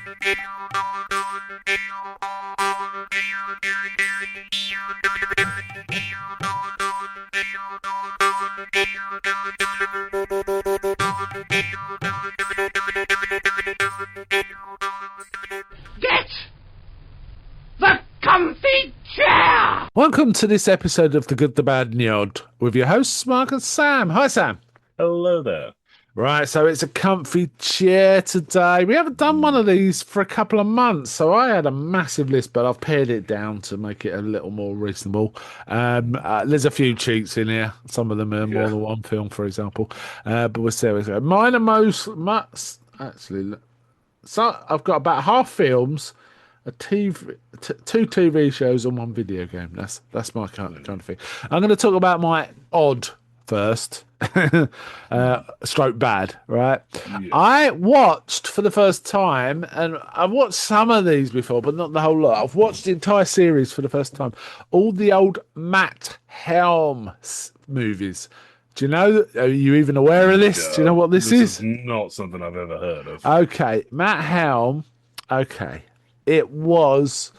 Get the comfy chair! Welcome to this episode of The Good, the Bad and the Odd with your hosts, Mark and Sam. Hi, Sam. Hello there. Right, so it's a comfy chair today. We haven't done one of these for a couple of months, so I had a massive list, but I've pared it down to make it a little more reasonable. There's a few cheats in here. Some of them are more than one film, for example. But we'll see. Mine are most actually. So I've got about half films, two TV shows, and one video game. That's my kind of thing. I'm going to talk about my odd first. Stroke bad, right? Yeah. I watched for the first time, and I've watched some of these before, but not the whole lot. I've watched the entire series for the first time. All the old Matt Helm movies. Do you know? Are you even aware of this? Do you know what this is? Not something I've ever heard of. Okay, Matt Helm. Okay, it was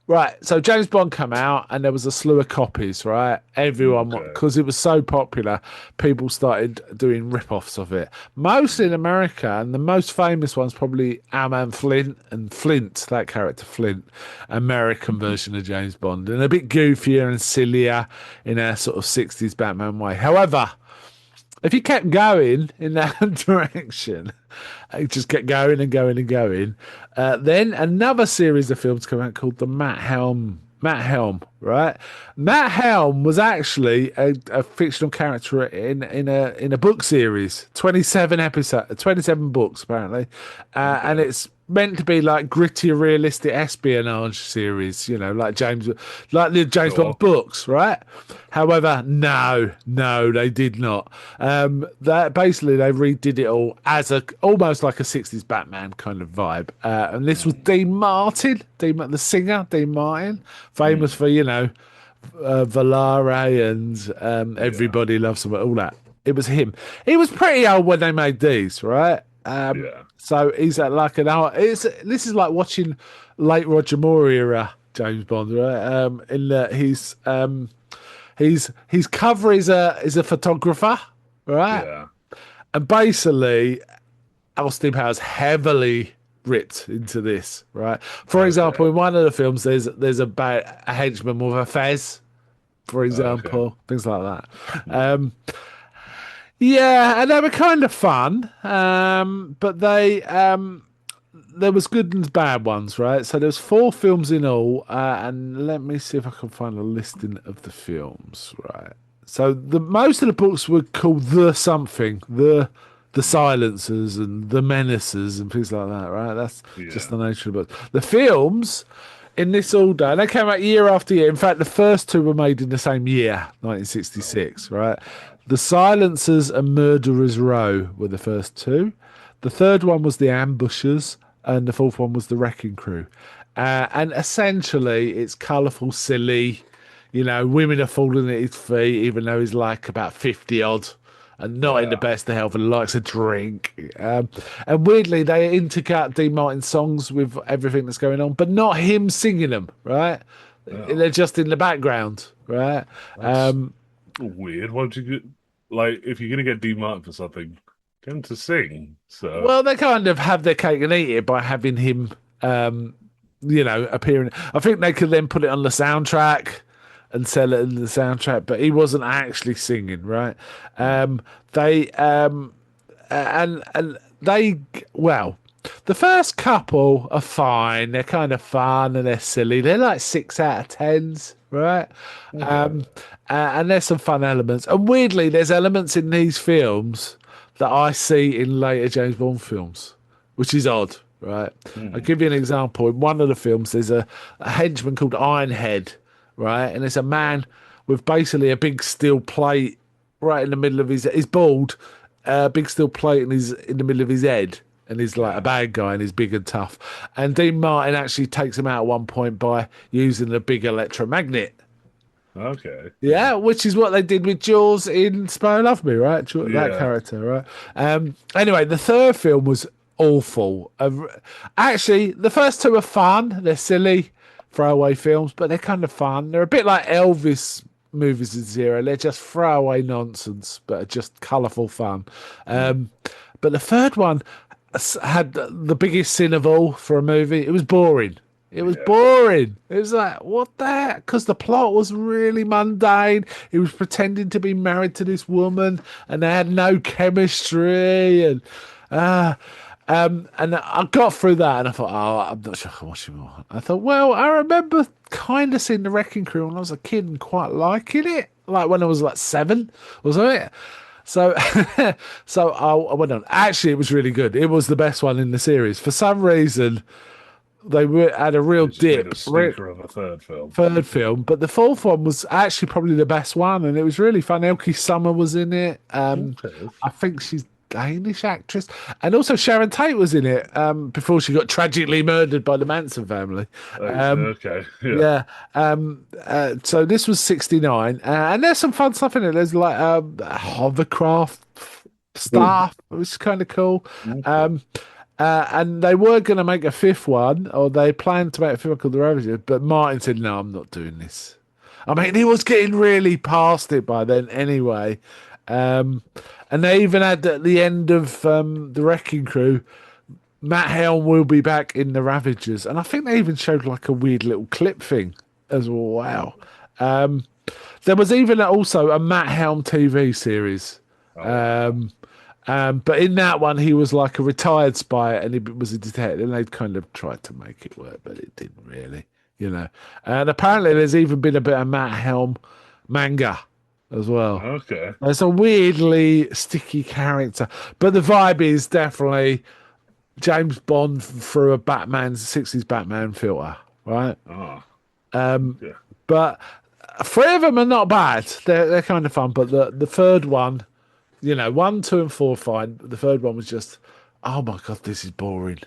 right. So James Bond came out, and there was a slew of copies. Right, everyone, because it was so popular, people started doing rip-offs of it. Mostly in America, and the most famous one's probably Our Man Flint and Flint. That character Flint, American version of James Bond, and a bit goofier and sillier in a sort of 60s Batman way. However, if you kept going in that direction, you just kept going and going and going, then another series of films came out called the Matt Helm, right? Matt Helm was actually a fictional character in a book series, 27 books apparently, and it's meant to be like gritty, realistic espionage series, you know, like the James Bond books, right? However, no, they did not. That basically they redid it all as almost like a 60s Batman kind of vibe. And this was Dean Martin, the singer, Dean Martin, famous for, you know, Volare and Everybody Loves Him, all that. It was him. He was pretty old when they made these, right? So he's like an hour. This is like watching late Roger Moore era James Bond, right? In that his cover is a photographer, right? Yeah. And basically, Austin Powers heavily ripped into this, right? For example, in one of the films, there's about a henchman with a fez, for example, things like that. Yeah, and they were kind of fun, but there was good and bad ones, right? So there's 4 films in all, and let me see if I can find a listing of the films, right? So most of the books were called The Something, The Silencers and The Menacers and things like that, right? That's just the nature of the book. The films in this order, and they came out year after year. In fact, the first 2 were made in the same year, 1966, right? The Silencers and Murderers Row were the first 2. The third one was The Ambushers, and the fourth one was The Wrecking Crew. And essentially, it's colourful, silly. You know, women are falling at his feet, even though he's like about 50 odd and not in the best of health and likes a drink. And weirdly, they intercut Dean Martin songs with everything that's going on, but not him singing them, right? They're just in the background, right? Weird. Why don't you if you're gonna get Dean Martin for something, get him to sing. So well, they kind of have their cake and eat it by having him, appearing. I think they could then put it on the soundtrack and sell it in the soundtrack, but he wasn't actually singing, right? The first couple are fine. They're kind of fun and they're silly. They're like 6 out of 10s, right? And there's some fun elements. And weirdly, there's elements in these films that I see in later James Bond films, which is odd, right? I'll give you an example. In one of the films, there's a henchman called Ironhead, right? And it's a man with basically a big steel plate right in the middle of he's bald, big steel plate in the middle of his head. And he's like a bad guy and he's big and tough. And Dean Martin actually takes him out at one point by using a big electromagnet. Okay. Yeah, which is what they did with Jaws in Spy Who Loved Me, right? That character, right? Anyway, the third film was awful. Actually, the first two are fun. They're silly throwaway films, but they're kind of fun. They're a bit like Elvis movies in Zero. They're just throwaway nonsense, but are just colourful fun. But the third one had the biggest sin of all for a movie. It was boring. It was boring. It was like, what the heck? Because the plot was really mundane. He was pretending to be married to this woman, and they had no chemistry. And I got through that, and I thought, oh, I'm not sure I can watch it more. I thought, well, I remember kind of seeing The Wrecking Crew when I was a kid and quite liking it, like when I was like 7 or something. So, so I went on. Actually, it was really good. It was the best one in the series. For some reason, had a real Just made dip. a stinker of a third film. Third film, but the fourth one was actually probably the best one, and it was really fun. Elkie Summer was in it. Okay. I think she's Danish actress, and also Sharon Tate was in it before she got tragically murdered by the Manson family. Okay. Yeah. So this was 69, and there's some fun stuff in it. There's like hovercraft stuff, which is kind of cool. Okay. And they were going to make a fifth one, or they planned to make a fifth one called The Ravagers, but Martin said, no, I'm not doing this. I mean, he was getting really past it by then anyway. And they even had at the end of The Wrecking Crew, Matt Helm will be back in The Ravagers. And I think they even showed like a weird little clip thing as well. Wow. There was even also a Matt Helm TV series. But in that one, he was like a retired spy and he was a detective, and they'd kind of tried to make it work, but it didn't really, you know. And apparently, there's even been a bit of Matt Helm manga as well. Okay. It's a weirdly sticky character, but the vibe is definitely James Bond through a Batman 60s Batman filter, right? Ah. Yeah. But three of them are not bad. They're kind of fun, but the third one. 1, 2, and 4 fine. The third one was just, oh my God, this is boring.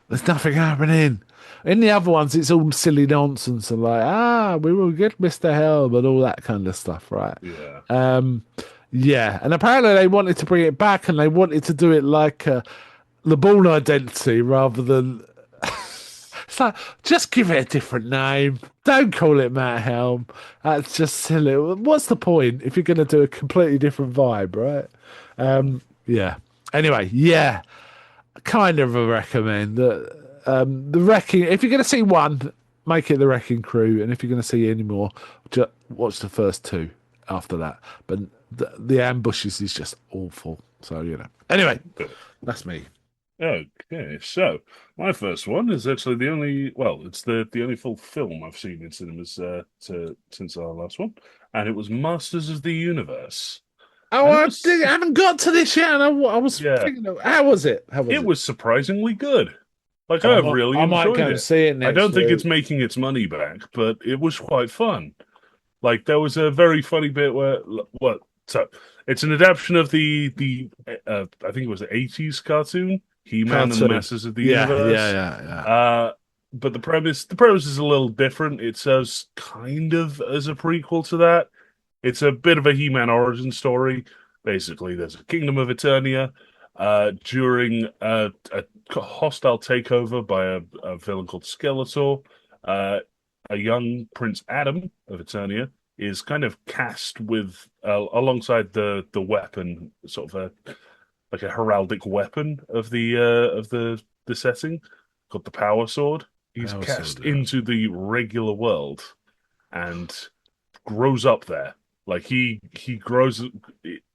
There's nothing happening. In the other ones, it's all silly nonsense and like, we will get Mr. Helm and all that kind of stuff, right? Yeah. Yeah. And apparently they wanted to bring it back and they wanted to do it like the Bourne Identity rather than. It's like, just give it a different name. Don't call it Matt Helm. That's just silly. What's the point if you're going to do a completely different vibe, right? Yeah. Anyway, yeah. Kind of a recommend. The Wrecking... If you're going to see one, make it The Wrecking Crew. And if you're going to see any more, just watch the first two after that. But the ambushes is just awful. So, Anyway, that's me. Okay, so my first one is actually it's the only full film I've seen in cinemas since our last one, and it was Masters of the Universe. Oh, I haven't got to this yet, and I was thinking, how was it? It was surprisingly good. Like, I really I might enjoyed go it. and see it next I don't think week. it's making its money back, but it was quite fun. Like, there was a very funny bit where, so it's an adaptation of the I think it was the 80s cartoon. He-Man and the Masters of the Universe. Yeah. But the premise is a little different. It serves kind of as a prequel to that. It's a bit of a He-Man origin story. Basically, there's a Kingdom of Eternia during a hostile takeover by a villain called Skeletor. A young Prince Adam of Eternia is kind of cast with alongside the weapon, sort of like a heraldic weapon of the setting called the Power Sword. He's cast into the regular world and grows up there. Like he grows.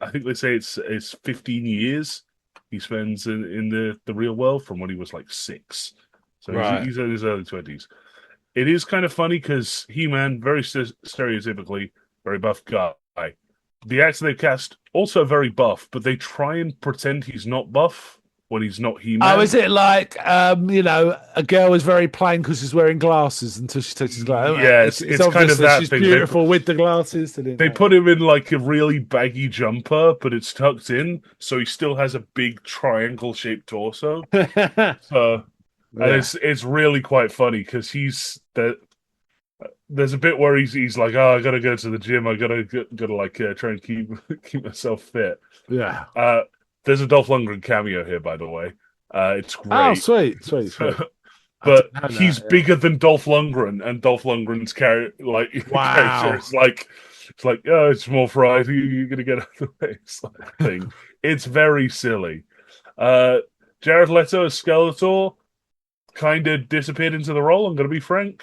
I think they say it's 15 years he spends in the real world from when he was like 6. So he's in his early 20s. It is kind of funny because He-Man, very stereotypically very buff guy. The actor they cast also very buff, but they try and pretend he's not buff when he's not He-Man. Oh, is it like a girl is very plain because she's wearing glasses until she takes his glasses? Yeah, it's kind of that she's thing. Beautiful with the glasses. They put him in like a really baggy jumper, but it's tucked in, so he still has a big triangle-shaped torso. So it's really quite funny because there's a bit where he's like, I gotta go to the gym. I gotta like try and keep myself fit. Yeah. There's a Dolph Lundgren cameo here, by the way. It's Oh, great. sweet, sweet, sweet. I But didn't know he's that. Yeah. bigger than Dolph Lundgren, and Dolph Lundgren's character Wow. is like, it's like, oh, it's more variety. You're gonna get out of the way, it's like thing. It's very silly. Uh, Jared Leto as Skeletor kind of disappeared into the role. I'm gonna be frank.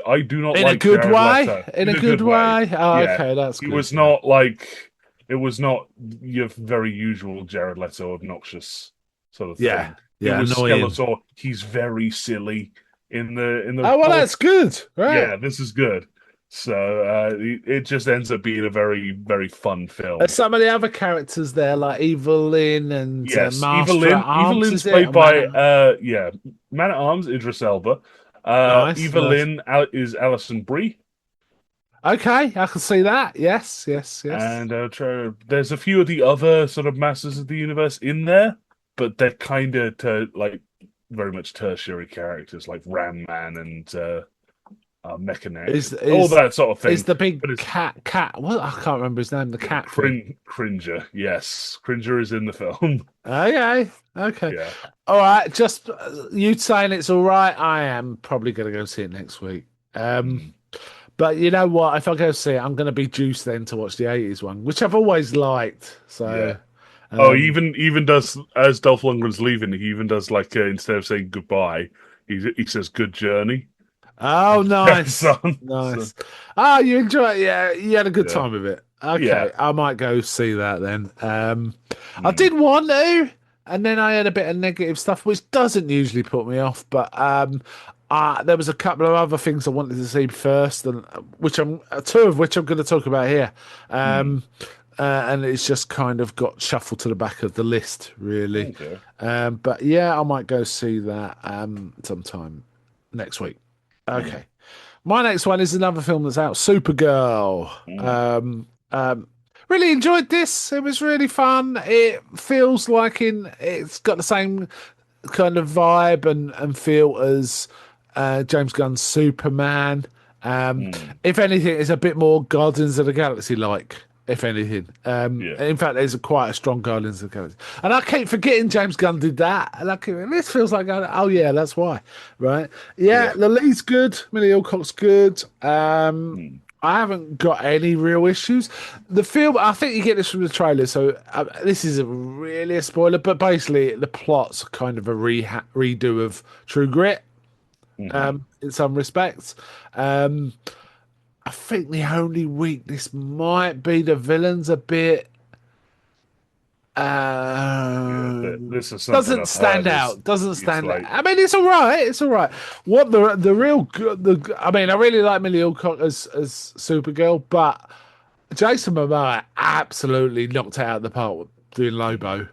I do not In a like good Jared way? Leto In a in a good good way. way? Oh, Yeah, okay, that's he good. was not like it was not your very usual Jared Leto obnoxious sort of Yeah, thing. It yeah, was annoying. Skeletor. He's very silly in the Oh, well, fourth. that's good. Right. Yeah, this is good. So it just ends up being a very very fun Are film. some of the other characters there, like Evelyn and Yes, Master at Arms, Evelyn's is it? played Or Man by at... Man at Arms Idris Elba. Nice, nice. Evelyn is Alison Brie. Okay, I can see that. Yes, yes, yes. And there's a few of the other sort of Masters of the Universe in there, but they're kind of like very much tertiary characters, like Ram Man and Mechanic, Is all is that sort of is thing. the big But it's cat? Well, I can't remember his name. The cat thing. Cringer, yes, Cringer is in the film. Okay, okay. Yeah, All right. Just you saying it's all right. I am probably going to go see it next week. mm, But you know what? If I go see it, I'm going to be juiced then to watch the '80s one, which I've always liked. yeah. So, Oh, he um, even does as Dolph Lundgren's leaving. He even does like instead of saying goodbye, he says good journey. oh, Yes, nice, so, nice. Oh, you enjoy it? Yeah, you had a good yeah, time with it. yeah. Okay, I might go see that then. I Mm, did want to, and then I had a bit of negative stuff, which doesn't usually put me off. But there was a couple of other things I wanted to see first, and which I'm two of which I'm going to talk about here. mm. And it's just kind of got shuffled to the back of the list, really. Okay. But yeah, I might go see that sometime next week. Mm, Okay. My next one is another film that's out, Supergirl. mm, Really enjoyed this. It was really fun. It feels like it's got the same kind of vibe and feel as James Gunn's Superman. mm. If anything, it's a bit more Guardians of the Galaxy like. If anything, Yeah, in fact, there's quite a strong Guardians of the Galaxy, and I keep forgetting James Gunn did that. And this feels like, oh yeah, that's why, right? Yeah, yeah. the lead's good. Millie Alcott's good. Mm, I haven't got any real issues. The film, I think you get this from the trailer, so this isn't really a spoiler, but basically the plot's kind of a redo of True Grit, hmm. in some respects. Um, I think the only weakness might be the villain's a bit Yeah, this is something doesn't I've stand heard. Is out. Doesn't it's stand out. like I mean, it's all right. It's all right. What the real good? I mean, I really like Millie Alcock as Supergirl, but Jason Momoa absolutely knocked it out of the park doing Lobo,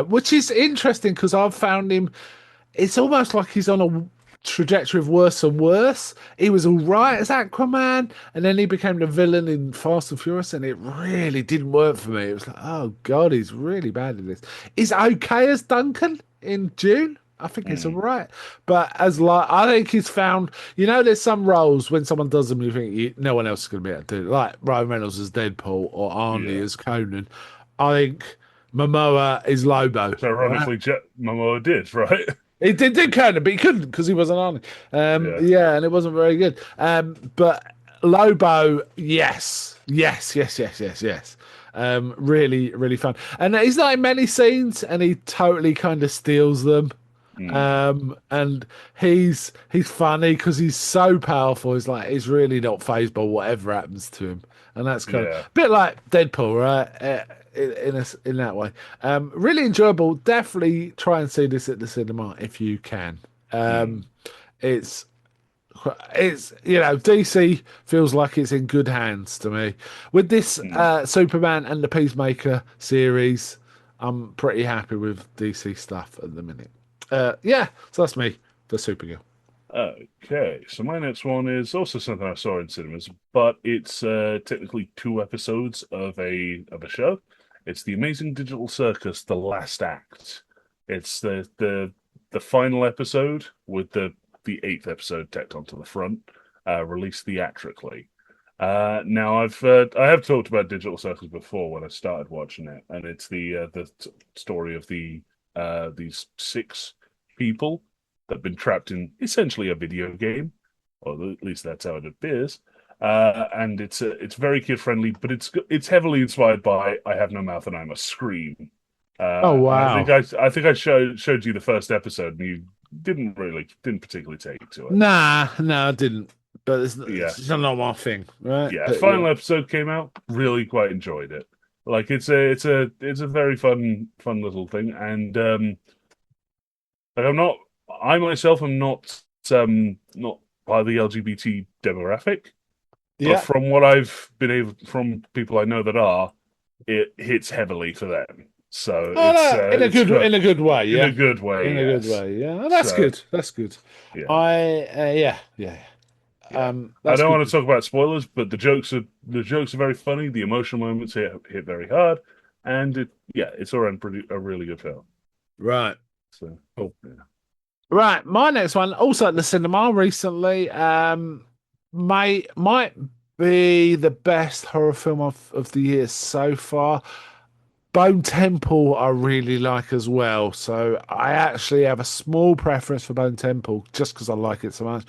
which is interesting because I've found him. It's almost like he's on a trajectory of worse and worse. He was all right as Aquaman, and then he became the villain in Fast and Furious, and it really didn't work for me. It was like, oh god, he's really bad in this. He's okay as Duncan in June. I think it's all mm, right, but as like I think he's found. You know, there's some roles when someone does them, you think no one else is going to be able to do it. Like Ryan Reynolds as Deadpool or Arnie yeah. as Conan. I think Momoa is Lobo. Which Right? ironically, Jet Momoa did, right? He did kind of, but he couldn't because he wasn't on. Yeah. Yeah, and it wasn't very good. But Lobo, yes, yes, yes, yes, yes, yes. Really, really fun. And he's not in many scenes, and he totally kind of steals them. Mm, And he's funny because he's so powerful. He's really not phased by whatever happens to him, and that's kind of yeah. a bit like Deadpool, right? In that way, really enjoyable. Definitely try and see this at the cinema if you can. Mm, It's DC feels like it's in good hands to me with this mm. Superman and the Peacemaker series. I'm pretty happy with DC stuff at the minute. Yeah, so that's me for Supergirl. Okay, so my next one is also something I saw in cinemas, but it's technically two episodes of a show. It's The Amazing Digital Circus: The Last Act. It's the final episode with the eighth episode tacked onto the front, released theatrically. Now I have talked about Digital Circus before when I started watching it, and it's the story of the these six people that have been trapped in essentially a video game, or at least that's how it appears. And it's very kid friendly, but it's heavily inspired by "I Have No Mouth and I Must Scream." Oh And wow. I think I showed you the first episode, and you didn't particularly take to it. Nah, no, I didn't. But Yeah, it's not my thing, right? yeah. But yeah. Final episode came out, really quite enjoyed it. Like it's a very fun little thing, and like I myself am not part of the LGBT demographic, but Yeah. from what I've been able from people I know that are, it hits heavily for them. So Oh no, it's got in a good way, in a yeah. good way, In a good yes. way, yeah. Oh, that's So good. That's good. yeah, Yeah. yeah. I That's don't good. want to talk about spoilers, but the jokes are very funny. The emotional moments hit very hard, and it's around a really good film. Right. So Cool. yeah. Right. My next one, also at the cinema recently, might be the best horror film of the year so far. Bone Temple I really like as well. So I actually have a small preference for Bone Temple just because I like it so much.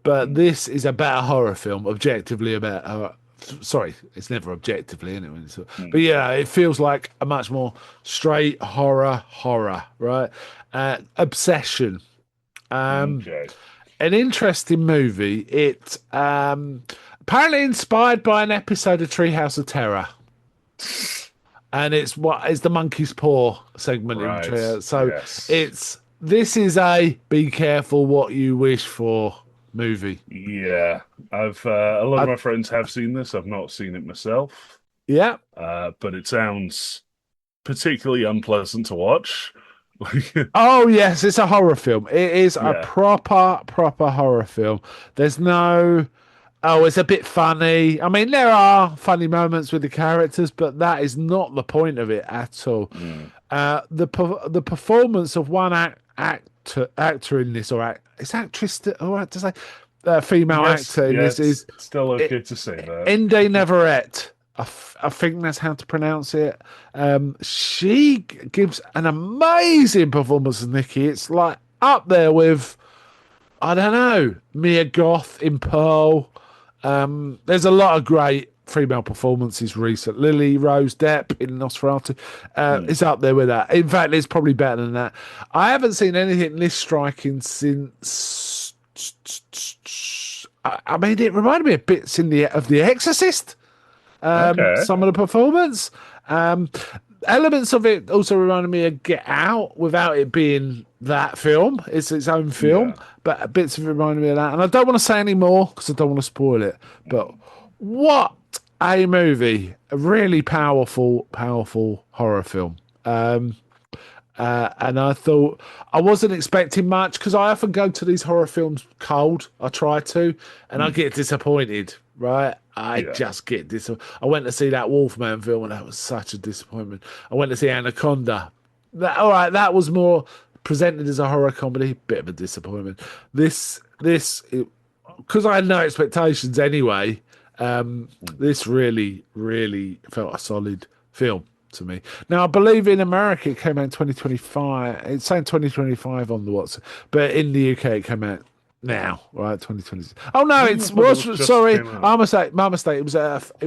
But Mm. this is a better horror film, objectively a better. Sorry, it's never objectively anyway. But Mm. yeah, it feels like a much more straight horror, right? Obsession. Um, Okay. an interesting movie. It apparently inspired by an episode of Treehouse of Terror, and it's what is the monkey's paw segment in Right. Treehouse. So Yes. this is a be careful what you wish for movie. Yeah. I've a lot of I, my friends have seen this. I've not seen it myself. yeah. But it sounds particularly unpleasant to watch. Oh yes, it's a horror film. It is a Yeah. proper horror film. There's no oh, it's a bit funny. I mean, there are funny moments with the characters, but that is not the point of it at all. Mm. The performance of one actor in this, is actress all right to say, female Yes, actor in yeah, this is it's still okay to say that. Inde Neverett. I think that's how to pronounce it. She gives an amazing performance as Nikki. It's like up there with, I don't know, Mia Goth in Pearl. There's a lot of great female performances recent. Lily Rose Depp in Nosferatu Mm. is up there with that. In fact, it's probably better than that. I haven't seen anything this striking since. I mean, it reminded me of bits of The Exorcist. Okay. Some of the performance. Elements of it also reminded me of Get Out without it being that film. It's its own film, Yeah. but bits of it reminded me of that. And I don't want to say any more because I don't want to spoil it. But what a movie! A really powerful horror film. And I thought I wasn't expecting much because I often go to these horror films cold. I try to, and I Mm. get disappointed. Right? I Yeah. just get disappointed. I went to see that Wolfman film, and that was such a disappointment. I went to see Anaconda. All right, that was more presented as a horror comedy. Bit of a disappointment. This, because I had no expectations anyway. This really felt a solid film to me. Now, I believe in America it came out in 2025. It's saying 2025 on the WhatsApp, but in the UK it came out now, right? 2020. Oh no, I it's thought it just sorry. came out. My mistake. It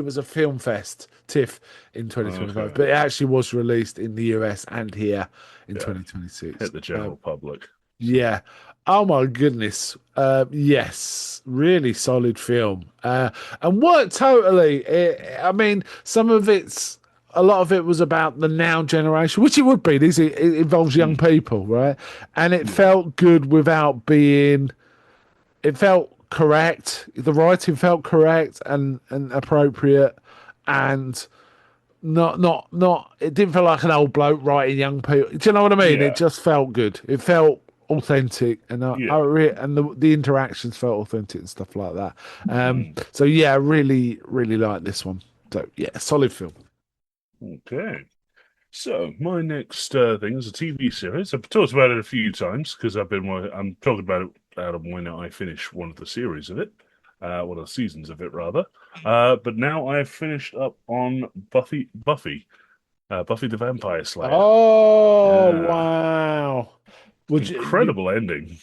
was a film fest TIFF in 2025, Okay. but it actually was released in the US and here in Yeah. 2026. Hit the general public. Yeah. Oh my goodness. Yes, really solid film. And worked totally. I mean, a lot of it was about the now generation, which it would be. It involves young people, right? And it felt good without being. It felt correct. The writing felt correct and appropriate, and not. It didn't feel like an old bloke writing young people. Do you know what I mean? Yeah. It just felt good. It felt authentic, and Yeah. and the interactions felt authentic and stuff like that. Mm. So yeah, really like this one. So yeah, solid film. Okay. So my next thing is a TV series. I've talked about it a few times because I'm talking about it out of when I finish one of the series of it, one of the seasons of it rather. But now I've finished up on Buffy. Buffy the Vampire Slayer. Oh Yeah. wow! Would you? Incredible ending.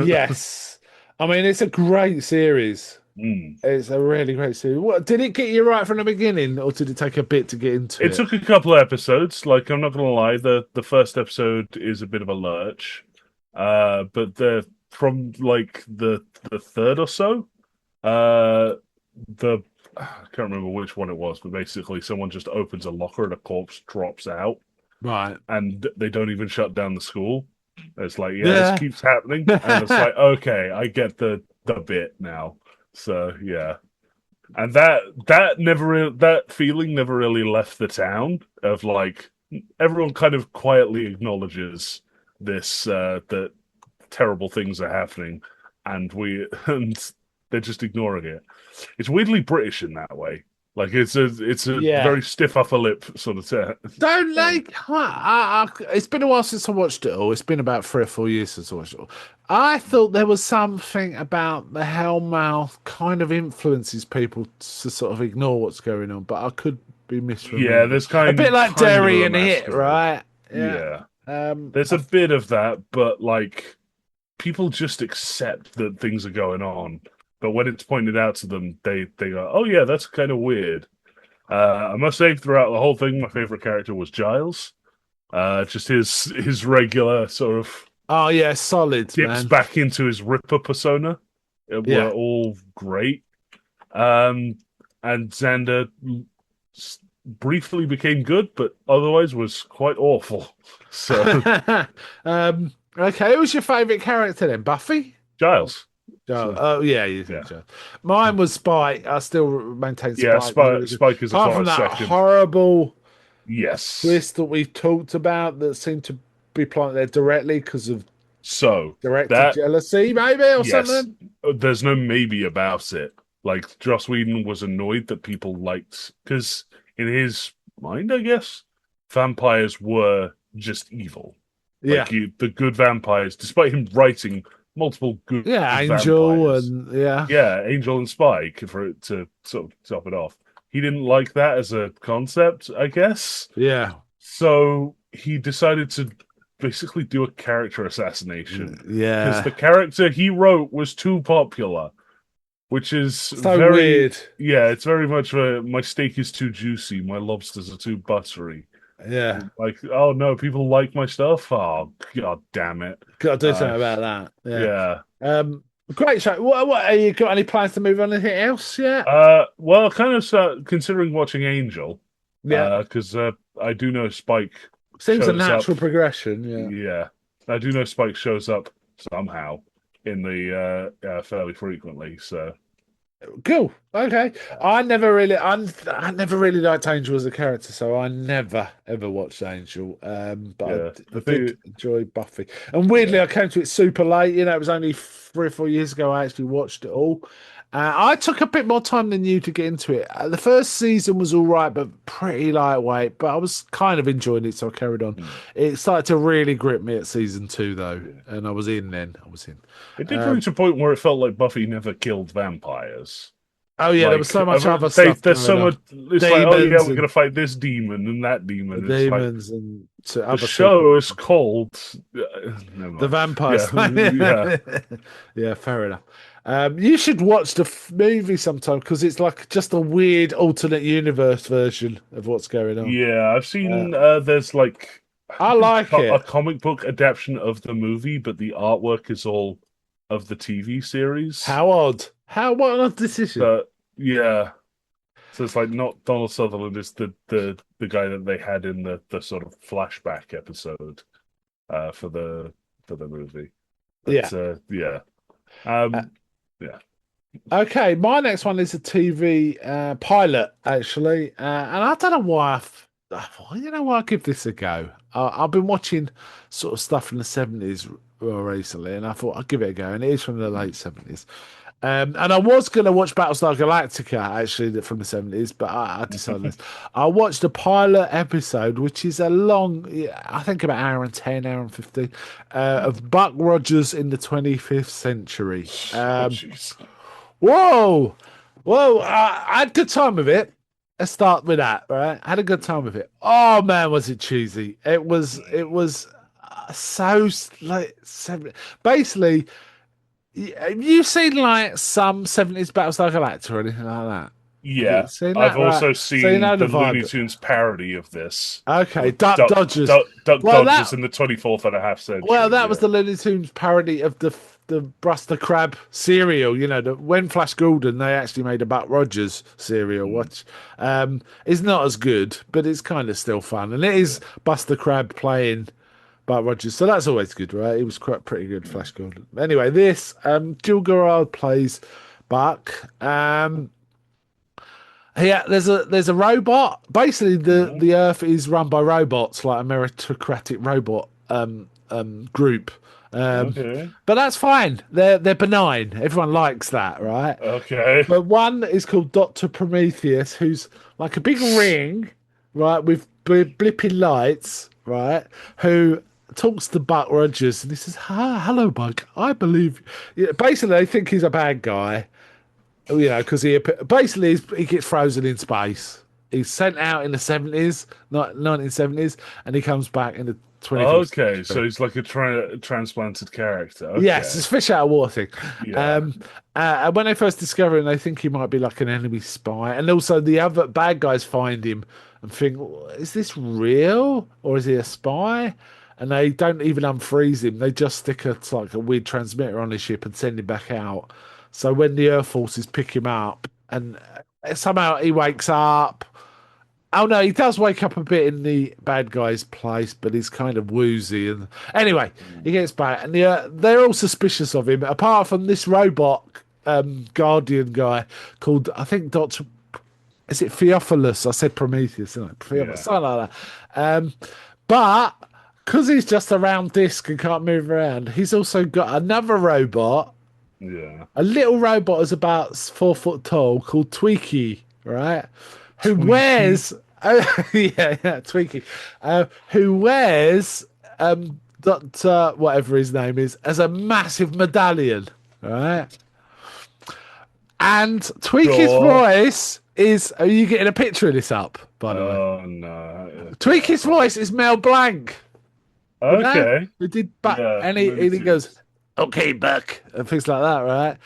Yes. I mean, it's a great series. Mm. It's a really great series. What did it get you right from the beginning, or did it take a bit to get into It it? took a couple of episodes. Like, I'm not gonna lie, the first episode is a bit of a lurch. But from like the third or so, the I can't remember which one it was, but basically someone just opens a locker and a corpse drops out, Right. and they don't even shut down the school. It's like, yeah, this Yeah. keeps happening, and it's like, okay, I get the bit now. So yeah, and that feeling never really left the town of like everyone kind of quietly acknowledges this that terrible things are happening, and we and they're just ignoring it. It's weirdly British in that way. Like it's a Yeah. very stiff upper lip sort of Don't they? It's been a while since I watched it all. It's been about 3 or 4 years since I watched it all. I thought there was something about the Hellmouth kind of influences people to sort of ignore what's going on, but I could be Yeah, misremembering. there's A bit like kind of Derry a and It, masquerade. right? Yeah. Yeah, Um, there's a bit of that, but like people just accept that things are going on. But when it's pointed out to them, they go, "Oh yeah, that's kind of weird." I must say, throughout the whole thing, my favorite character was Giles. Just his regular sort of oh yeah, solid dips man. back into his Ripper persona. Were Yeah. all great. Um, and Xander briefly became good, but otherwise was quite awful. So Okay, who's your favourite character then? Buffy? Giles. Oh, So, oh yeah, you think yeah. so. Mine was Spike. I still maintain Yeah, Spike was really good. Spike is a Apart from close that second. horrible Yes. twist that we've talked about that seemed to be planted there directly because of So director that jealousy, maybe, or yes, something. there's no maybe about it. Like Joss Whedon was annoyed that people liked because in his mind, I guess, vampires were just evil. Yeah, The good vampires, despite him writing multiple good yeah, Angel vampires. and yeah, Yeah, Angel and Spike for it to sort of top it off. He didn't like that as a concept, I guess. yeah, So he decided to basically do a character assassination because yeah. the character he wrote was too popular, which is So very weird. yeah, it's very much my steak is too juicy, my lobsters are too buttery. Yeah, Like, oh no, people like my stuff. Oh god damn it. got to do Uh, something about that. Yeah. yeah. Great show. What are you got any plans to move on? Anything else yet? Well, kind of start considering watching Angel, Yeah. because I do know Spike Seems a shows up. natural progression. Yeah. Yeah, I do know Spike shows up somehow in the fairly frequently. So Cool. Okay. I never really liked Angel as a character, so I never ever watched Angel. But yeah, I I did think enjoy Buffy. And weirdly, yeah. I came to it super late. You know, it was only 3 or 4 years ago I actually watched it all. I took a bit more time than you to get into it. The first season was all right, but pretty lightweight. But I was kind of enjoying it, so I carried on. It started to really grip me at season 2, though, and I was in then. I was in. It did reach a point where it felt like Buffy never killed vampires. Oh yeah, there Like, was so much other stuff. there's so going on. much. It's like, oh yeah, Demons we're and- gonna fight this demon and that demon. The It's like demons and to the other show is stuff. called never The mind. vampires. Yeah, Yeah, fair enough. You should watch the movie sometime because it's like just a weird alternate universe version of what's going on. yeah. I've seen there's like I like a it. comic book adaptation of the movie, but the artwork is all of the TV series. How odd. What an odd decision. But yeah, so it's like not Donald Sutherland is the guy that they had in the sort of flashback episode for the movie. But, Yeah. yeah. Okay, my next one is a TV pilot, actually, and I don't know why. You know why I give this a go. I've been watching sort of stuff from the 70s recently, and I thought I'd give it a go, and it is from the late 70s. And I was going to watch Battlestar Galactica actually from the 70s, but I decided this. I watched a pilot episode, which is a long, I think about hour and 10, hour and 15, of Buck Rogers in the 25th century. Oh, jeez. Whoa, I had a good time with it. let's start with that, right? I had a good time with it. Oh man, was it cheesy? It was so like basically. Have you seen like some 70s Battlestar Galactica or anything like that? Have you Yeah, seen I've that? Right. also So you seen know the the Looney vibe. Tunes parody of this Okay, with Duck Dodgers. Duck Well, Dodgers that in the 24th and a half well, century. that was Yeah. the Looney Tunes parody of the Buster Crab cereal. You know, when Flash Gordon they actually made a Buck Rogers cereal, Mm, which is not as good, but it's kind of still fun, and it is yeah. Buster Crab playing Buck Rogers, so that's always good, right? He was quite pretty good, Flash Gordon. Anyway, this Jill Gerard plays Buck. Yeah, there's a robot. Basically, Mhm. the Earth is run by robots, like a meritocratic robot group. Um, Okay. but that's fine. They're benign. Everyone likes that, right? Okay. But one is called Doctor Prometheus, who's like a big ring, right, with blipping lights, right? Who talks to Buck Rogers, and he says, "Hello, Buck. I believe." Yeah, basically, they think he's a bad guy, you know, because basically he gets frozen in space. He's sent out in the 70s, not 1970s, and he comes back in the 21st Okay. So century. he's like a transplanted character. Yes, Okay. it's fish out of water thing. Yeah. Um, and when they first discover him, they think he might be like an enemy spy, and also the other bad guys find him and think, "Is this real or is he a spy?" And they don't even unfreeze him; they just stick like a weird transmitter on his ship and send him back out. So when the Earth forces pick him up, and somehow he wakes up. Oh no, he does wake up a bit in the bad guy's place, but he's kind of woozy. And anyway, he gets back, and they're all suspicious of him, apart from this robot guardian guy called I think Doctor. Is it Theophilus? I said Prometheus, isn't it? Theophilus, Yeah. something like that. But because he's just a round disc and can't move around, he's also got another robot, Yeah. a little robot is about 4 foot tall called Tweaky, right? Who Tweaky. wears, yeah, Tweaky, who wears Doctor whatever his name is as a massive medallion, right? And Tweaky's Sure. voice is. Are you getting a picture of this up? By the way, Oh no. Okay. Tweaky's voice is Mel Blanc. You know, Okay. we did back, Yeah. and Looney he goes, Tunes. "Okay, Buck," and things like that, right?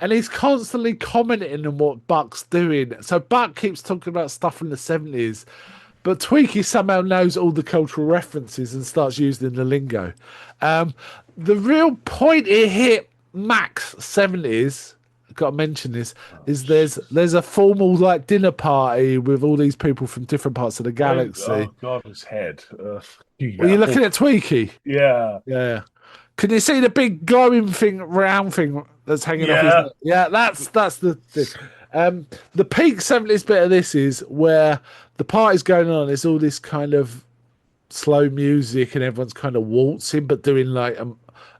And he's constantly commenting on what Buck's doing. So Buck keeps talking about stuff from the 70s, but Tweaky somehow knows all the cultural references and starts using the lingo. The real point it hit max 70s. Got to mention this is there's a formal like dinner party with all these people from different parts of the galaxy. Oh God, his head. Well, Yeah. you're looking at Tweaky. Yeah. Yeah. Can you see the big glowing thing, round thing that's hanging off his Yeah. neck? Yeah, that's the thing. The peak 70s bit of this is where the party's going on. It's all this kind of slow music and everyone's kind of waltzing, but doing like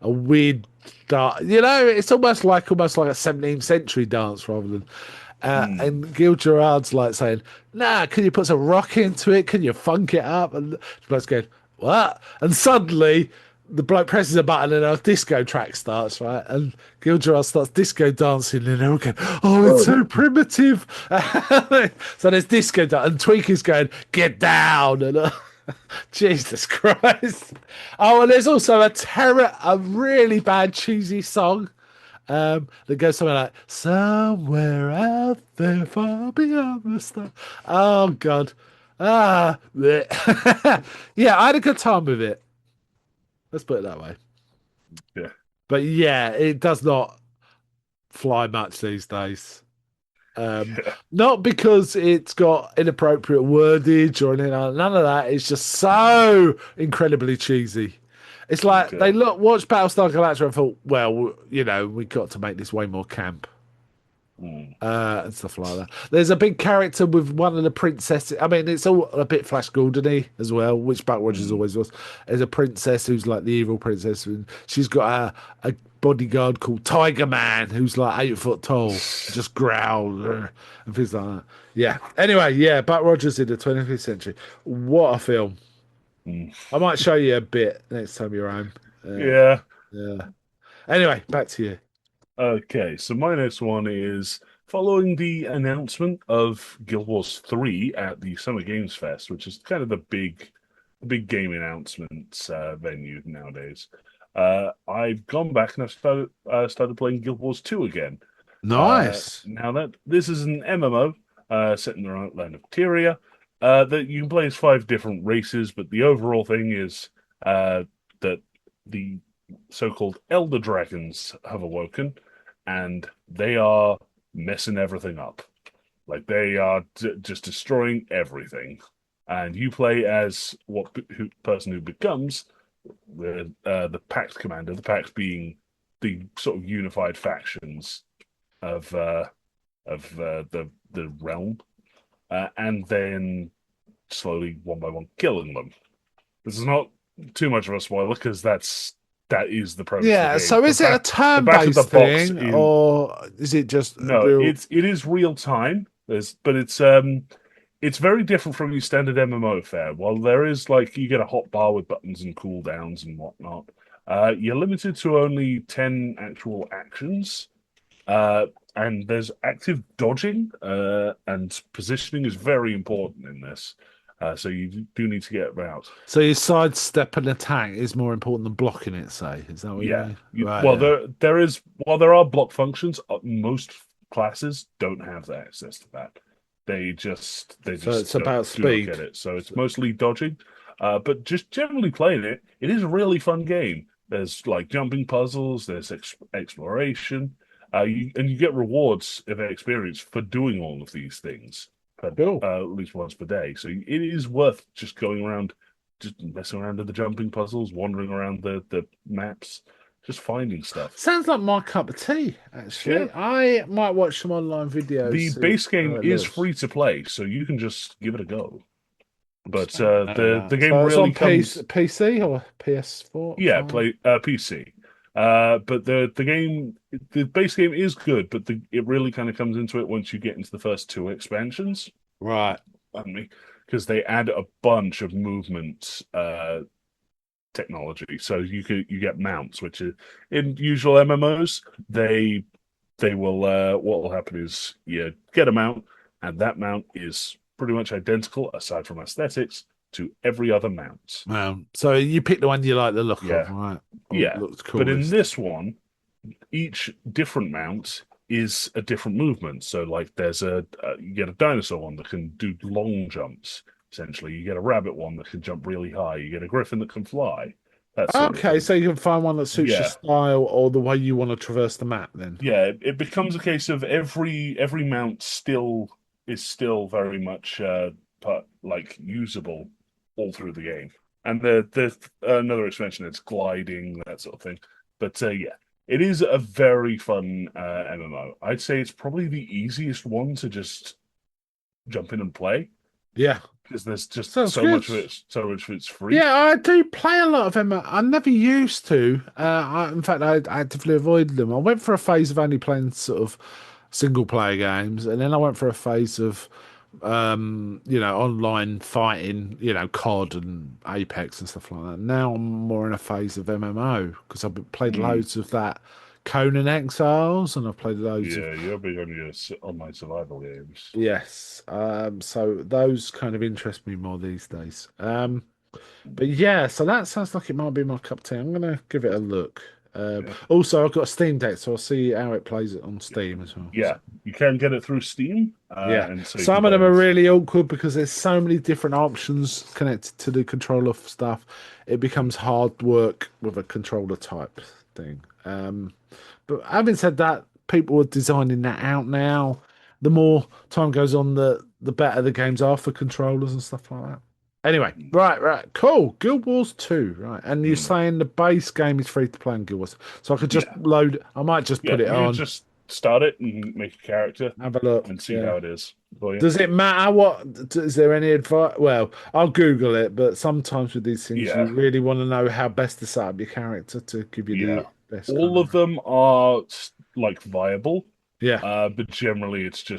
a weird dance. You know, it's almost like a 17th century dance rather than. Hmm. And Gil Gerard's like saying, "Nah, can you put some rock into it? Can you funk it up?" And the bloke's going, "What?" And suddenly the bloke presses a button and a disco track starts, right? And Gil Gerard starts disco dancing and they're all going, "Oh, it's so primitive." So there's disco and Tweaky's going, "Get down." And Jesus Christ. Oh, and there's also a really bad cheesy song that goes something like "Somewhere out there, far beyond the star." Oh God, bleh. Yeah, I had a good time with it. Let's put it that way. Yeah. But yeah, it does not fly much these days. Yeah. Not because it's got inappropriate wordage or anything like none of that. It's just so incredibly cheesy. It's like Okay. they watched Battlestar Galactica and thought, well, you know, we got to make this way more camp. Hmm. And stuff like that. There's a big character with one of the princesses. I mean, it's all a bit Flash Gordon-y as well, which Buck Rogers Hmm. always was. There's a princess who's like the evil princess, and she's got a bodyguard called Tiger Man, who's like 8 foot tall, just growls and things like that. Yeah. Anyway, yeah, Buck Rogers in the 25th century. What a film! Hmm. I might show you a bit next time you're home. Yeah. Yeah. Anyway, back to you. Okay. So my next one is following the announcement of Guild Wars 3 at the Summer Games Fest, which is kind of the big game announcements venue nowadays, I've gone back and I've started playing Guild Wars 2 again. Nice. Now that this is an MMO set in the land of Tyria, that you can play as 5 different races, but the overall thing is that the so-called Elder Dragons have awoken, and they are messing everything up. Like they are just destroying everything, and you play as person who becomes the Pact commander. The Pact being the sort of unified factions of the realm, and then slowly one by one killing them. This is not too much of a spoiler because that is the premise. Yeah. Of the game. So is it a turn-based thing, or is it just no? real... It is real time. But it's very different from your standard MMO fare. While there is like you get a hot bar with buttons and cooldowns and whatnot, you're limited to only 10 actual actions. And there's active dodging, and positioning is very important in this. So you do need to get out. So your sidestep and attack is more important than blocking it, say? Is that what you mean? Right, well, while there are block functions, most classes don't have the access to that. They just So it's about speed. Get it. So it's mostly dodging. But just generally playing it, it is a really fun game. There's like jumping puzzles, there's exploration. You get rewards of experience for doing all of these things, at least once per day. So it is worth just going around, just messing around with the jumping puzzles, wandering around the maps, just finding stuff. Sounds like my cup of tea, actually. Yeah. I might watch some online videos. The base game is free to play, so you can just give it a go. But the game really comes... PC or PS4? Yeah, PC. But the base game is good, but it really kind of comes into it once you get into the first 2 expansions, right? Because they add a bunch of movement technology. So you get mounts, which is in usual MMOs. They will what will happen is you get a mount, and that mount is pretty much identical, aside from aesthetics, to every other mount. So you pick the one you like the look of, right? Yeah, looks cool. But in this one, each different mount is a different movement. So, like, there's you get a dinosaur one that can do long jumps. Essentially, you get a rabbit one that can jump really high. You get a griffin that can fly. Okay, so you can find one that suits your style or the way you want to traverse the map. Then, yeah, it becomes a case of every mount is still very much like usable all through the game. And there's another expansion that's gliding, that sort of thing. But yeah, it is a very fun MMO. I'd say it's probably the easiest one to just jump in and play. Yeah. Because there's just so much of it's free. Yeah, I do play a lot of MMO. I never used to. In fact, I actively avoided them. I went for a phase of only playing sort of single player games, and then I went for a phase of online fighting, COD and Apex and stuff like that. Now I'm more in a phase of MMO because I've played loads of that Conan Exiles, and I've played loads of... Yeah, you're big on your online survival games. Yes. So those kind of interest me more these days. But yeah, so that sounds like it might be my cup of tea. I'm going to give it a look. Also, I've got a Steam Deck, so I'll see how it plays it on Steam as well. Yeah, you can get it through Steam. And some of them are really awkward because there's so many different options connected to the controller stuff. It becomes hard work with a controller type thing. But having said that, people are designing that out now. The more time goes on, the better the games are for controllers and stuff like that. Anyway, right, cool. Guild Wars 2, right? And you're saying the base game is free to play in Guild Wars, so I could just load. I might just put it on. Just start it and make a character. Have a look and see how it is. Does it matter what? Is there any advice? Well, I'll Google it, but sometimes with these things, you really want to know how best to set up your character to give you the best. All of them are like viable. Yeah. But generally, it's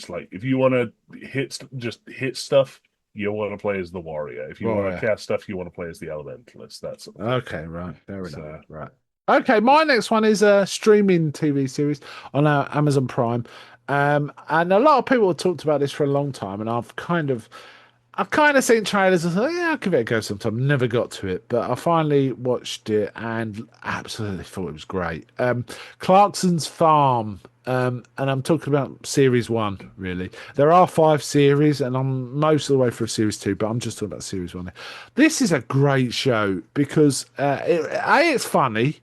like if you want to hit stuff. You want to play as the warrior. If you want to cast stuff, you want to play as the elementalist. That's okay, right. Fair enough. Right. Okay, my next one is a streaming TV series on our Amazon Prime. And a lot of people have talked about this for a long time, and I've kind of seen trailers and thought, yeah, I'll give it a go sometime. Never got to it, but I finally watched it and absolutely thought it was great. Clarkson's Farm, and I'm talking about series one, really. There are five series, and I'm most of the way through series two, but I'm just talking about series one. This is a great show because it's funny,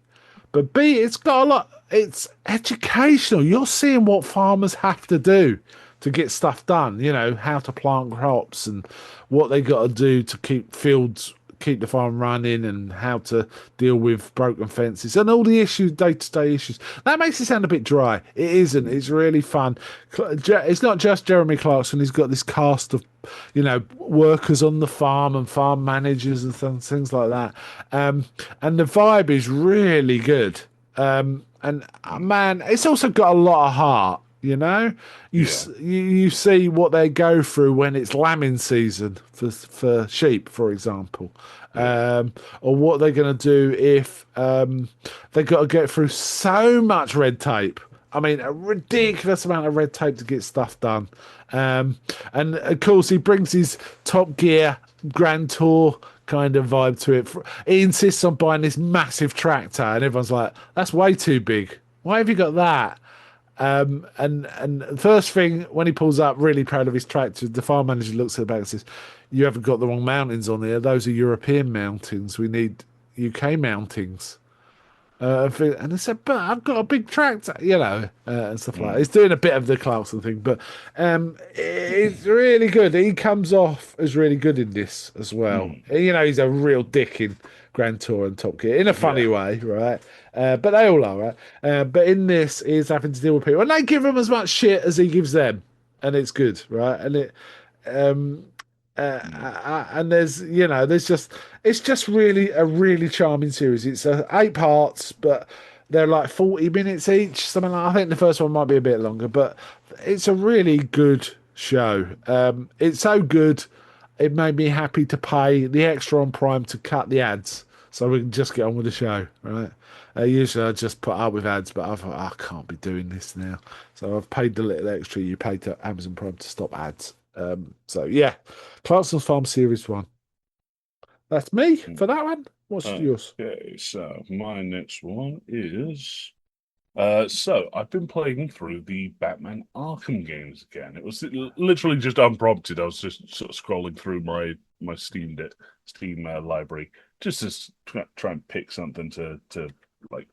but B, it's got a lot. It's educational. You're seeing what farmers have to do to get stuff done. You know how to plant crops and what they got to do to keep the farm running, and how to deal with broken fences and all the issues, day-to-day issues. That makes it sound a bit dry. It isn't. It's really fun. It's not just Jeremy Clarkson. He's got this cast of, workers on the farm and farm managers and things like that. And the vibe is really good. Man, it's also got a lot of heart. You see what they go through when it's lambing season for sheep, for example, or what they're going to do if they've got to get through so much red tape. I mean, a ridiculous amount of red tape to get stuff done. And of course, he brings his Top Gear Grand Tour kind of vibe to it. He insists on buying this massive tractor, and everyone's like, "That's way too big. Why have you got that?" And first thing when he pulls up, really proud of his tractor, the farm manager looks at the back and says, "You haven't got the wrong mountains on there. Those are European mountains. We need UK mountings." And I said, "But I've got a big tractor, and stuff like that." He's doing a bit of the Clarkson thing, but it's really good. He comes off as really good in this as well. He's a real dick in Grand Tour and Top Gear in a funny way, right? But they all are, right? But in this, he's having to deal with people, and they give him as much shit as he gives them, and it's good, right? And it's just really a really charming series. It's 8 parts, but they're like 40 minutes each, something like. I think the first one might be a bit longer, but it's a really good show. It's so good, it made me happy to pay the extra on Prime to cut the ads, so we can just get on with the show, right? Usually I just put up with ads, but I thought, I can't be doing this now, so I've paid the little extra you paid to Amazon Prime to stop ads. So yeah, Clarkson's Farm Series 1. That's me for that one. What's yours? Okay, so my next one is so I've been playing through the Batman Arkham games again. It was literally just unprompted. I was just sort of scrolling through my Steam library just to try and pick something to like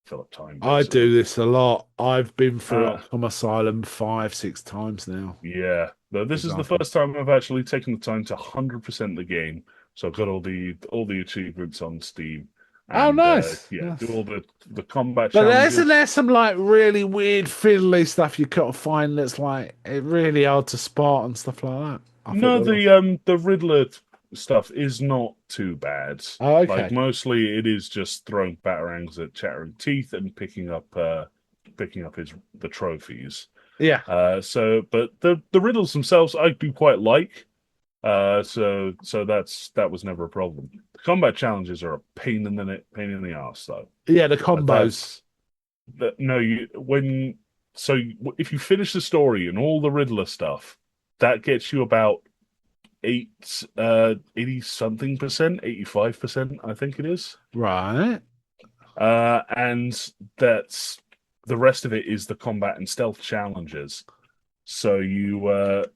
fill up time. I do this a lot. I've been through Arkham Asylum 5-6 times now. Yeah, but this is the first time I've actually taken the time to 100% the game. So I've got all the achievements on Steam. And, nice. Nice. Do all the combat but challenges. There's some like really weird fiddly stuff you got to find that's like really hard to spot and stuff like that. No, the Riddler stuff is not too bad. Oh, okay. Like mostly it is just throwing batarangs at Chattering Teeth and picking up the trophies. Yeah. But the riddles themselves I do quite like. So that was never a problem. The combat challenges are a pain in the ass though. Yeah, the combos. If you finish the story and all the Riddler stuff, that gets you about 80 something percent, 85%, I think it is. Right. And that's the rest of it is the combat and stealth challenges. So you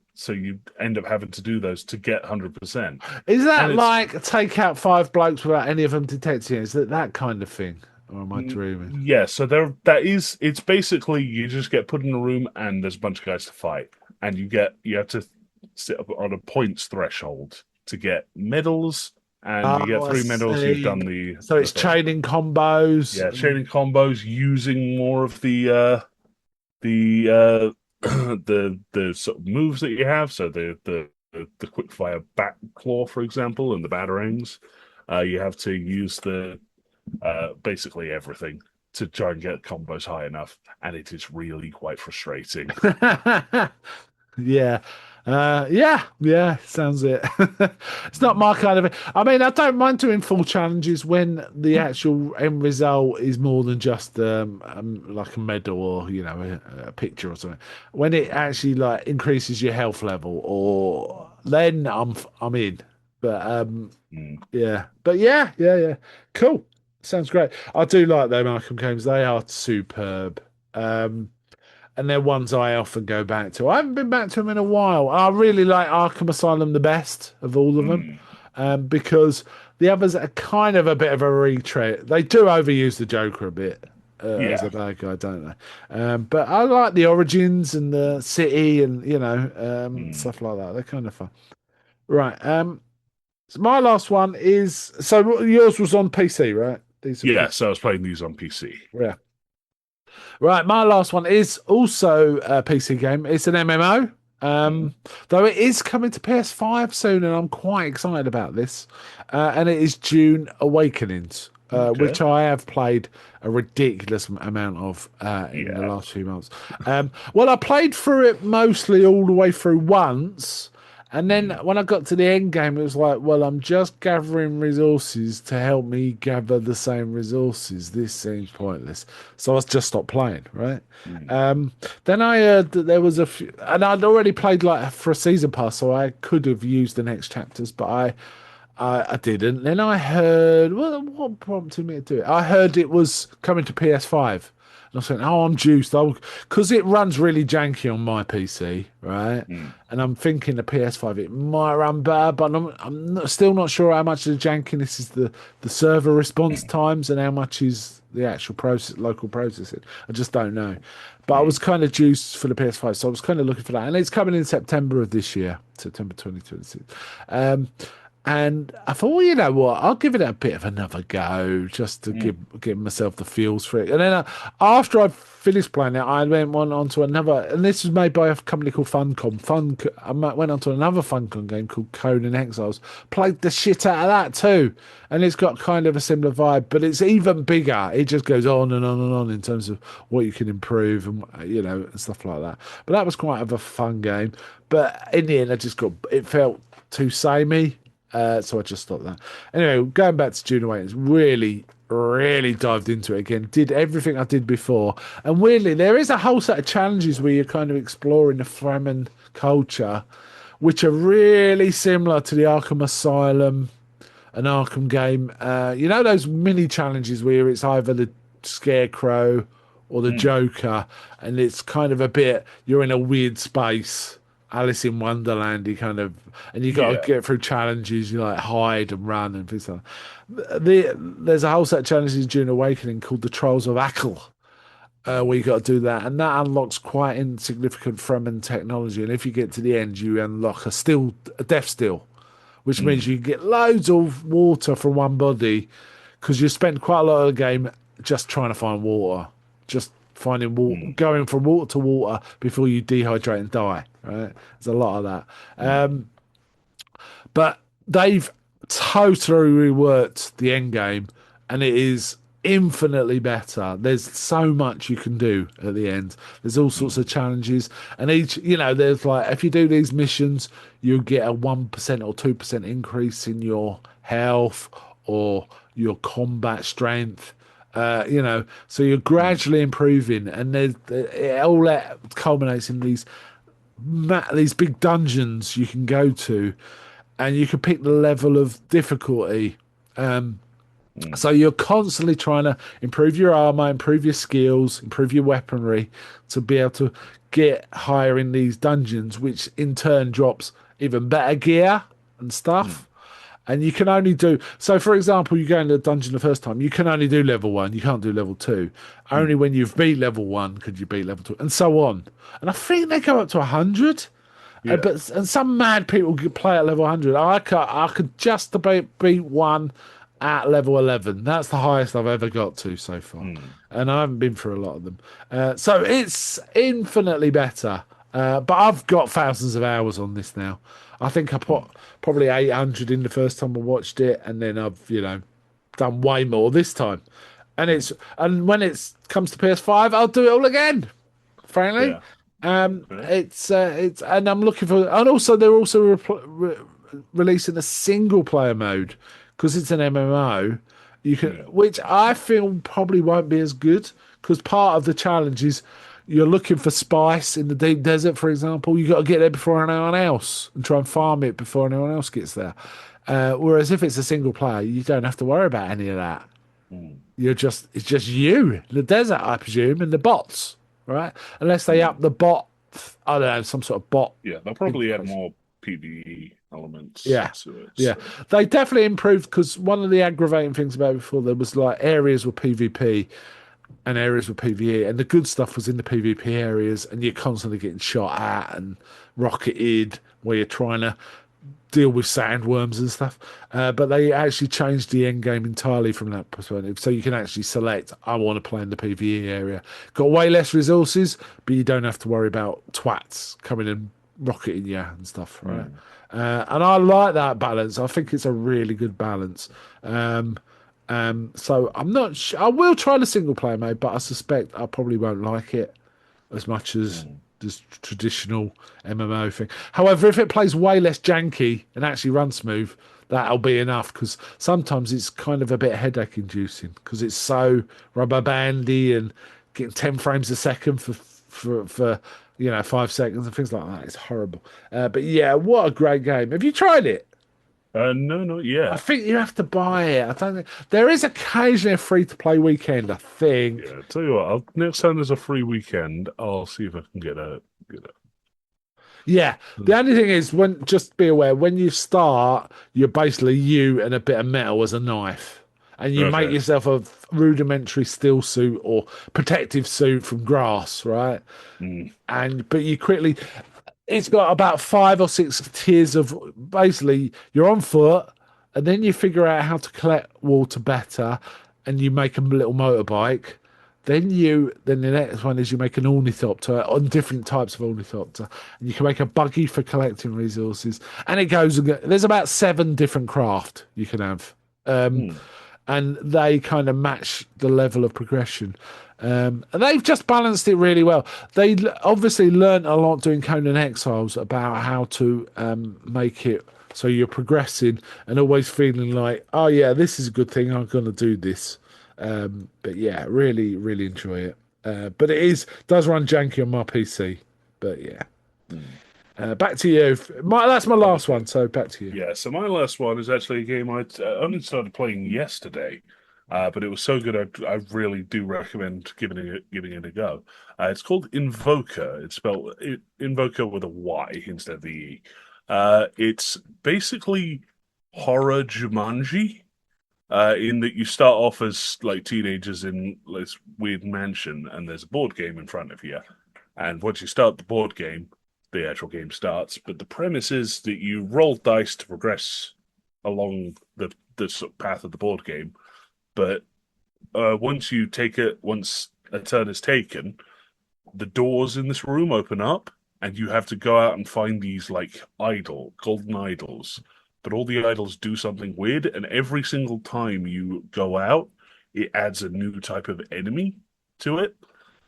end up having to do those to get 100%. Is that like take out 5 blokes without any of them detecting? Is that kind of thing? Or am I dreaming? Yeah, so it's basically you just get put in a room and there's a bunch of guys to fight. And you have to sit up on a points threshold to get medals, and you get 3 medals. You've done it's chaining combos. Yeah, chaining combos using more of the the sort of moves that you have. So the quick fire bat claw, for example, and the batarangs. You have to use the basically everything to try and get combos high enough, and it is really quite frustrating. Yeah. Yeah, sounds it. It's not my kind of. I mean, I don't mind doing full challenges when the actual end result is more than just like a medal or a picture or something. When it actually like increases your health level, or then I'm in. But Mm. yeah, cool. Sounds great. I do like them Arkham games. They are superb. Um, and they're ones I often go back to. I haven't been back to them in a while. I really like Arkham Asylum the best of all of them, Mm. because the others are kind of a bit of a retread. They do overuse the Joker a bit as a Yeah. bad guy, don't they? But I like the origins and the city and Mm. stuff like that. They're kind of fun. Right. So my last one is so yours was on PC, right? These are PC. Yes, I was playing these on PC. Yeah. Right, my last one is also a PC game. It's an MMO, Mm. though it is coming to PS5 soon, and I'm quite excited about this. And it is Dune Awakenings, Okay. which I have played a ridiculous amount of in the Yeah. last few months. Well, I played through it mostly all the way through once. And then Mm. when I got to the end game, it was like, well, I'm just gathering resources to help me gather the same resources. This seems pointless. So I just stopped playing, right? Mm. Um, then I heard that there was a few, and I'd already played like for a season pass, so I could have used the next chapters, but I didn't. Then I heard, well, what prompted me to do it? I heard it was coming to PS5. And I was saying, oh, I'm juiced. Because it runs really janky on my PC, right? Mm. And I'm thinking the PS5, it might run better, but still not sure how much of the jankiness is the server response times and how much is the actual local processing. I just don't know. But I Mm. was kind of juiced for the PS5, so I was kind of looking for that. And it's coming in September of this year, September 2026. Um, and I thought, well, you know what? I'll give it a bit of another go just to Mm. give myself the feels for it. And then after I finished playing it, I went on to another, and this was made by a company called Funcom. I went on to another Funcom game called Conan Exiles. Played the shit out of that too, and it's got kind of a similar vibe, but it's even bigger. It just goes on and on and on in terms of what you can improve and and stuff like that. But that was quite of a fun game. But in the end, it felt too samey. So I just stopped that. Anyway, going back to Dune Awakens, really, really dived into it again. Did everything I did before. And weirdly, there is a whole set of challenges where you're kind of exploring the Fremen culture, which are really similar to the Arkham Asylum and Arkham game. Those mini challenges where it's either the Scarecrow or the Mm. Joker, and it's kind of a bit, you're in a weird space. Alice in Wonderland, and you got to Yeah. get through challenges, you like hide and run and things like that. There's a whole set of challenges during Awakening called the Trials of Ackle, where you got to do that, and that unlocks quite insignificant Fremen technology. And if you get to the end, you unlock a death still, which means Mm. you get loads of water from one body because you spend quite a lot of the game just trying to find water, just finding water, Mm. going from water to water before you dehydrate and die. Right? There's a lot of that. Mm. But they've totally reworked the end game, and it is infinitely better. There's so much you can do at the end. There's all sorts of challenges, and there's like if you do these missions, you get a 1% or 2% increase in your health or your combat strength. So you're gradually improving, and it all culminates in these big dungeons you can go to, and you can pick the level of difficulty. Mm. So you're constantly trying to improve your armor, improve your skills, improve your weaponry to be able to get higher in these dungeons, which in turn drops even better gear and stuff. And you can only do so. For example, you go into a dungeon the first time, you can only do level 1. You can't do level 2. Only Mm. when you've beat level 1 could you beat level 2, and so on. And I think they go up to 100. Yeah. And some mad people could play at level 100. I could just about beat one at level 11. That's the highest I've ever got to so far, Mm. and I haven't been through a lot of them. So it's infinitely better. But I've got thousands of hours on this now. I think I put probably 800 in the first time I watched it, and then I've done way more this time. And when it comes to PS5, I'll do it all again, frankly. Yeah. It's and I'm looking for, and also they're also releasing a single player mode because it's an MMO. You can, which I feel probably won't be as good because part of the challenge is you're looking for spice in the deep desert, for example. You got to get there before anyone else and try and farm it before anyone else gets there. Whereas if it's a single player, you don't have to worry about any of that. It's just you, the desert, I presume, and the bots, right? Unless they up the bot, I don't know, some sort of bot. Yeah, they'll probably add more PvE elements to it. Yeah. They definitely improved because one of the aggravating things about it before there was like areas with PvP and areas with PvE, and the good stuff was in the PvP areas, and you're constantly getting shot at and rocketed where you're trying to deal with sandworms and stuff. But they actually changed the end game entirely from that perspective. So you can actually select, I want to play in the PvE area. Got way less resources, but you don't have to worry about twats coming and rocketing you and stuff, right? And I like that balance. I think it's a really good balance. So I'm not sure. I will try the single player mode, but I suspect I probably won't like it as much as this traditional MMO thing. However, if it plays way less janky and actually runs smooth, that'll be enough because sometimes it's kind of a bit headache inducing because it's so rubber bandy and getting 10 frames a second for 5 seconds and things like that. It's horrible. But yeah, what a great game. Have you tried it? No, not yet. I think you have to buy it. I don't think there is occasionally a free-to-play weekend. I think. Yeah, tell you what. Next time there's a free weekend, I'll see if I can get it. Yeah. The only thing is, just be aware when you start, you're basically you and a bit of metal as a knife, and you make yourself a rudimentary steel suit or protective suit from grass, right? But you quickly. It's got about 5 or 6 tiers of basically you're on foot and then you figure out how to collect water better and you make a little motorbike. Then the next one is you make an ornithopter on different types of ornithopter and you can make a buggy for collecting resources. And it goes, there's about 7 different craft you can have. And they kind of match the level of progression. And they've just balanced it really well. They obviously learned a lot doing Conan Exiles about how to make it so you're progressing and always feeling like, oh yeah, this is a good thing. I'm going to do this. But yeah, really, really enjoy it. But does run janky on my PC. But yeah. Back to you. That's my last one, so back to you. Yeah, so my last one is actually a game I only started playing yesterday, but it was so good I really do recommend giving it a go. It's called Invoker. It's spelled Invoker with a Y instead of the E. It's basically horror Jumanji, in that you start off as like teenagers in this weird mansion, and there's a board game in front of you, and once you start the board game, the actual game starts, but the premise is that you roll dice to progress along the sort of path of the board game. But once a turn is taken, the doors in this room open up, and you have to go out and find these like golden idols. But all the idols do something weird, and every single time you go out, it adds a new type of enemy to it.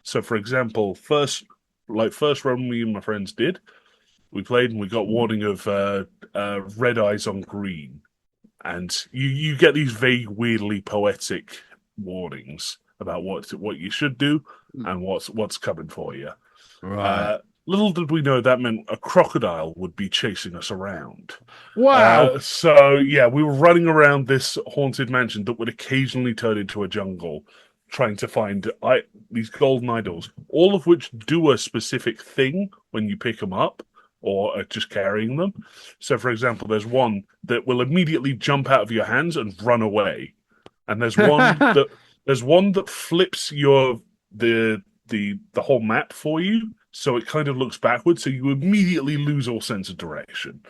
So, for example, first run me and my friends did, we played and we got warning of red eyes on green, and you get these vague, weirdly poetic warnings about what you should do and what's coming for you. Right. Little did we know that meant a crocodile would be chasing us around. Wow. So yeah, we were running around this haunted mansion that would occasionally turn into a jungle, trying to find these golden idols, all of which do a specific thing when you pick them up or are just carrying them. So, for example, there's one that will immediately jump out of your hands and run away, and there's one that flips the whole map for you, so it kind of looks backwards, so you immediately lose all sense of direction.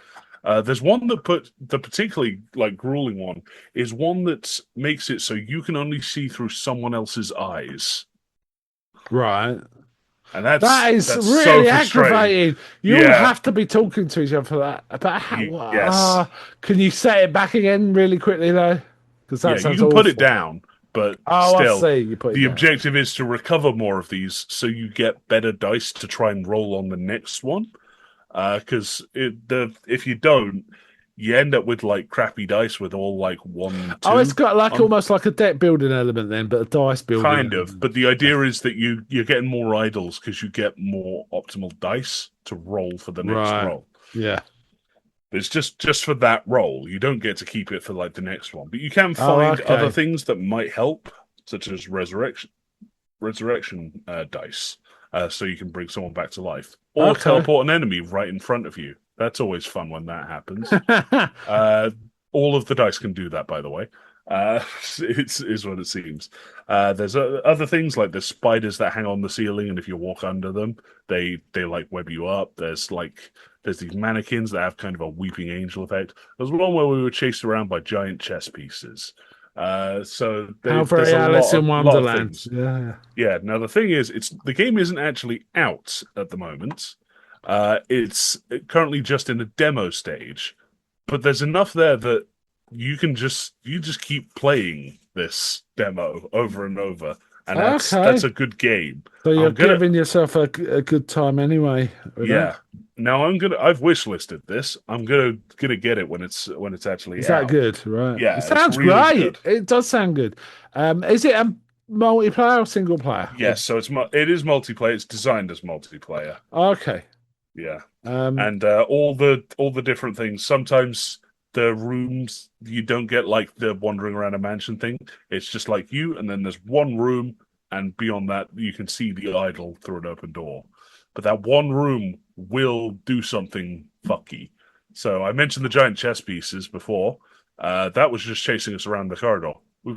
There's one the particularly like grueling one is one that makes it so you can only see through someone else's eyes. Right. And that is really so aggravating. You have to be talking to each other for that. But yes. Can you set it back again really quickly though? Because you can put it down, but Oh, still, I see. You put it the down. objective is to recover more of these so you get better dice to try and roll on the next one. Because if you don't, you end up with like crappy dice with all like 1, 2. Oh, it's got like almost like a deck building element then, but a dice building Kind element. of, but the idea is that you're getting more idols because you get more optimal dice to roll for the next Right. roll. Yeah. But it's just for that roll. You don't get to keep it for like the next one. But you can find okay. other things that might help, such as resurrection dice, so you can bring someone back to life, or Okay. teleport an enemy right in front of you. That's always fun when that happens. All of the dice can do that, by the way. It's what it seems. There's other things like there's spiders that hang on the ceiling, and if you walk under them, they like web you up. There's these mannequins that have kind of a weeping angel effect. There's one where we were chased around by giant chess pieces. So How there's very a Alice in lot of Wonderland. things. Yeah. Yeah. Now the thing is, the game isn't actually out at the moment. It's currently just in a demo stage, but there's enough there that you just keep playing this demo over and over, and that's a good game. So you're giving yourself a good time anyway. Yeah. Now I've wishlisted this. I'm gonna get it when it's actually Is out. that good? Right. Yeah, It sounds really great. good. It does sound good. Is it a multiplayer or single player? Yes, so it is multiplayer. It's designed as multiplayer. Okay. Yeah. And all the different things. Sometimes the rooms you don't get like the wandering around a mansion thing. It's just like you, and then there's one room, and beyond that you can see the idol through an open door. But that one room will do something fucky. So I mentioned the giant chess pieces before. That was just chasing us around the corridor. We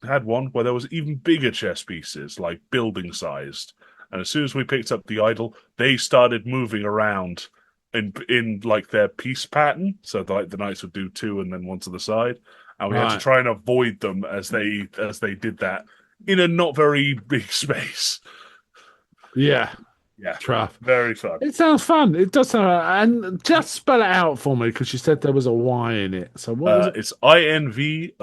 had one where there was even bigger chess pieces, like building sized. And as soon as we picked up the idol, they started moving around in like their piece pattern. So the knights would do 2 and then 1 to the side, and we had to try and avoid them as they did that in a not very big space. Yeah. Yeah, Tough. Very fun. It sounds fun. It does sound. And just spell it out for me because you said there was a Y in it. So what was it? It's INVOKYR.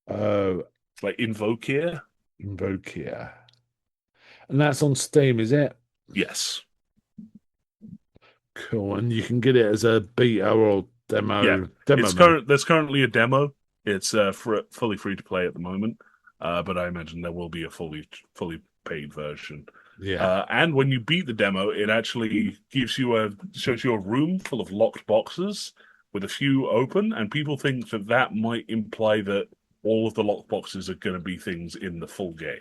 Oh, It's like Invokier. Invokia. And that's on Steam, is it? Yes. Cool. And you can get it as a beta or demo. Yeah. There's currently a demo. It's fully free to play at the moment. But I imagine there will be a fully paid version. Yeah. And when you beat the demo, it actually shows you a room full of locked boxes with a few open, and people think that might imply that all of the locked boxes are going to be things in the full game.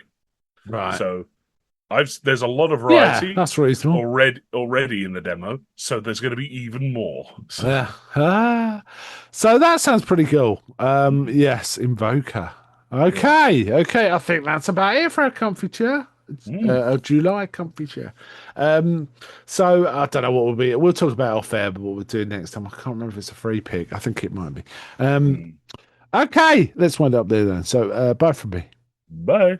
Right. So there's a lot of variety. Yeah, that's reasonable. Already in the demo, so there's going to be even more. So that sounds pretty cool. Yes, Invoker. Okay. I think that's about it for a comfy chair. A July comfy chair. So I don't know what will be. We'll talk about off air, but what we'll do next time. I can't remember if it's a free pick. I think it might be. Okay, let's wind up there then. So bye from me. Bye.